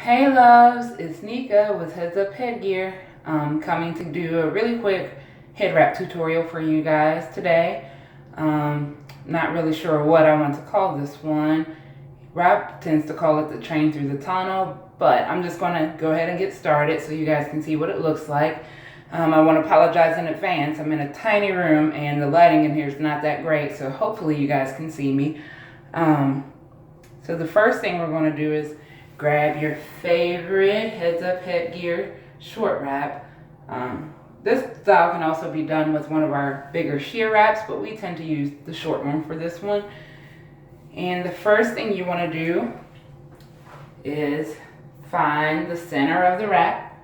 Hey loves, it's Nika with Heads Up Headgear, coming to do a really quick head wrap tutorial for you guys today. Not really sure what I want to call this one. Rob tends to call it the train through the tunnel, but I'm just going to go ahead and get started so you guys can see what it looks like. I want to apologize in advance. I'm in a tiny room and the lighting in here is not that great, so hopefully you guys can see me. So the first thing we're going to do is grab your favorite Heads Up Headgear short wrap. This style can also be done with one of our bigger sheer wraps, but we tend to use the short one for this one. And the first thing you want to do is find the center of the wrap.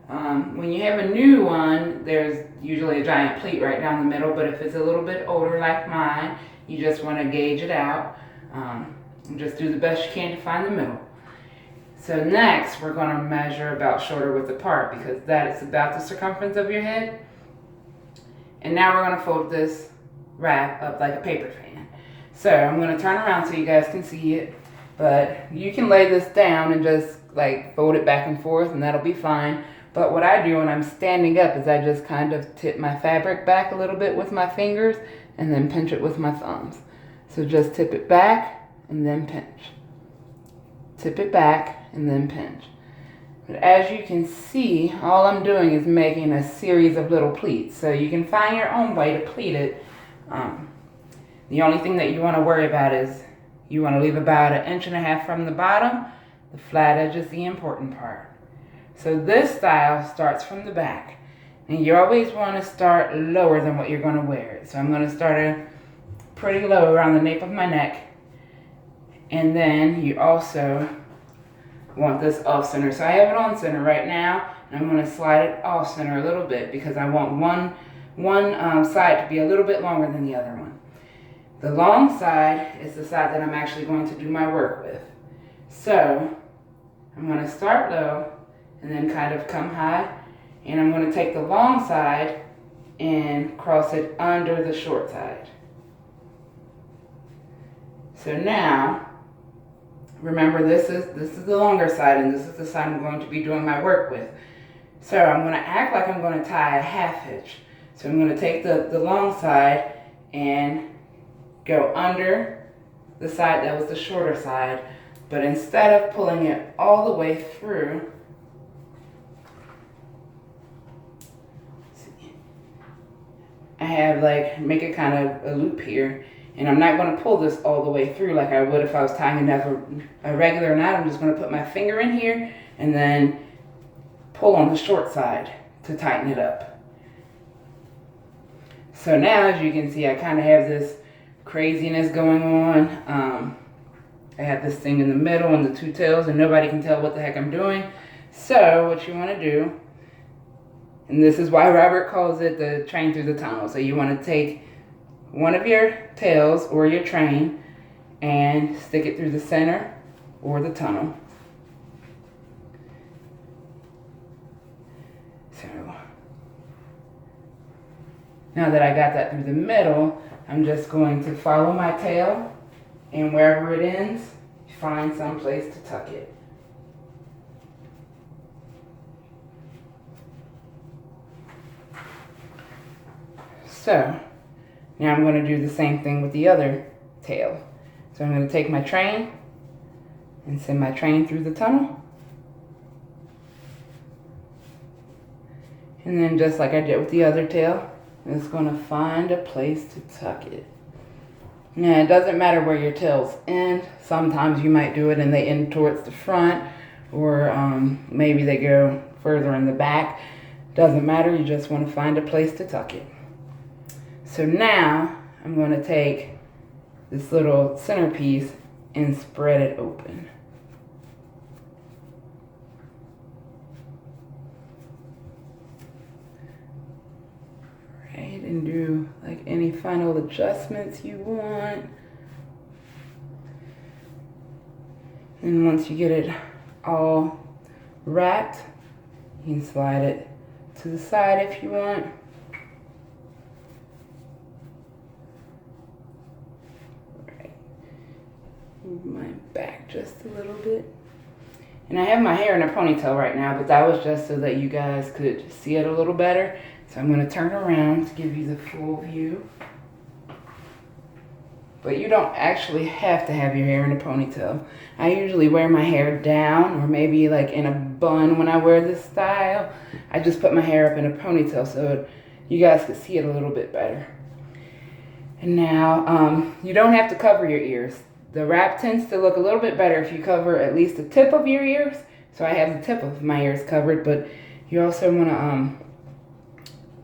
When you have a new one, there's usually a giant pleat right down the middle, but if it's a little bit older like mine, you just want to gauge it out. And just do the best you can to find the middle. So next, we're going to measure about shoulder width apart because that is about the circumference of your head. And now we're going to fold this wrap up like a paper fan. So I'm going to turn around so you guys can see it, but you can lay this down and just like fold it back and forth and that'll be fine. But what I do when I'm standing up is I just kind of tip my fabric back a little bit with my fingers and then pinch it with my thumbs. So just tip it back and then pinch. Tip it back and then pinch. But as you can see, all I'm doing is making a series of little pleats. So you can find your own way to pleat it. The only thing that you want to worry about is you want to leave about 1.5 inches from the bottom. The flat edge is the important part. So this style starts from the back. And you always want to start lower than what you're going to wear. So I'm going to start pretty low around the nape of my neck. And then you also want this off center. So I have it on center right now, and I'm going to slide it off center a little bit because I want one side to be a little bit longer than the other one. The long side is the side that I'm actually going to do my work with. So I'm going to start low and then kind of come high, and I'm going to take the long side and cross it under the short side. So now, remember, this is the longer side, and this is the side I'm going to be doing my work with. So I'm going to act like I'm going to tie a 1/2 hitch. So I'm going to take the long side and go under the side that was the shorter side, but instead of pulling it all the way through, I have make it kind of a loop here. And I'm not going to pull this all the way through like I would if I was tying a regular knot. I'm just going to put my finger in here and then pull on the short side to tighten it up. So now, as you can see, I kind of have this craziness going on. I have this thing in the middle and the two tails, and nobody can tell what the heck I'm doing. So what you want to do, and this is why Robert calls it the train through the tunnel. So you want to take one of your tails or your train and stick it through the center or the tunnel. So now that I got that through the middle, I'm just going to follow my tail, and wherever it ends, find some place to tuck it. So now I'm going to do the same thing with the other tail. So I'm going to take my train and send my train through the tunnel. And then just like I did with the other tail, I'm just going to find a place to tuck it. Now it doesn't matter where your tails end. Sometimes you might do it and they end towards the front, or maybe they go further in the back. Doesn't matter, you just want to find a place to tuck it. So now I'm going to take this little centerpiece and spread it open. Right, and do like any final adjustments you want. And once you get it all wrapped, you can slide it to the side if you want. Move my back just a little bit. And I have my hair in a ponytail right now, but that was just so that you guys could see it a little better. So I'm going to turn around to give you the full view. But you don't actually have to have your hair in a ponytail. I usually wear my hair down, or maybe like in a bun when I wear this style. I just put my hair up in a ponytail so you guys could see it a little bit better. And now, you don't have to cover your ears. The wrap tends to look a little bit better if you cover at least the tip of your ears. So I have the tip of my ears covered, but you also want to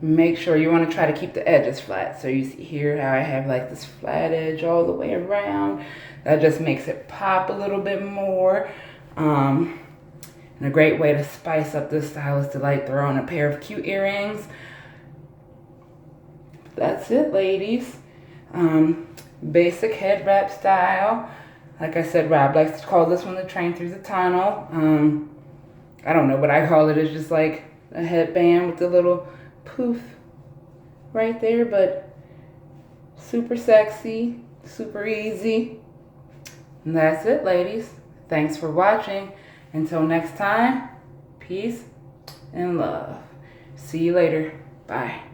make sure you want to try to keep the edges flat. So you see here how I have like this flat edge all the way around. That just makes it pop a little bit more. And a great way to spice up this style is to like throw on a pair of cute earrings. That's it, ladies. Basic head wrap style. Like I said, Rob likes to call this one the train through the tunnel. I don't know what I call it. It's just like a headband with a little poof right there, but super sexy, super easy. And that's it, ladies. Thanks for watching. Until next time, peace and love. See you later. Bye.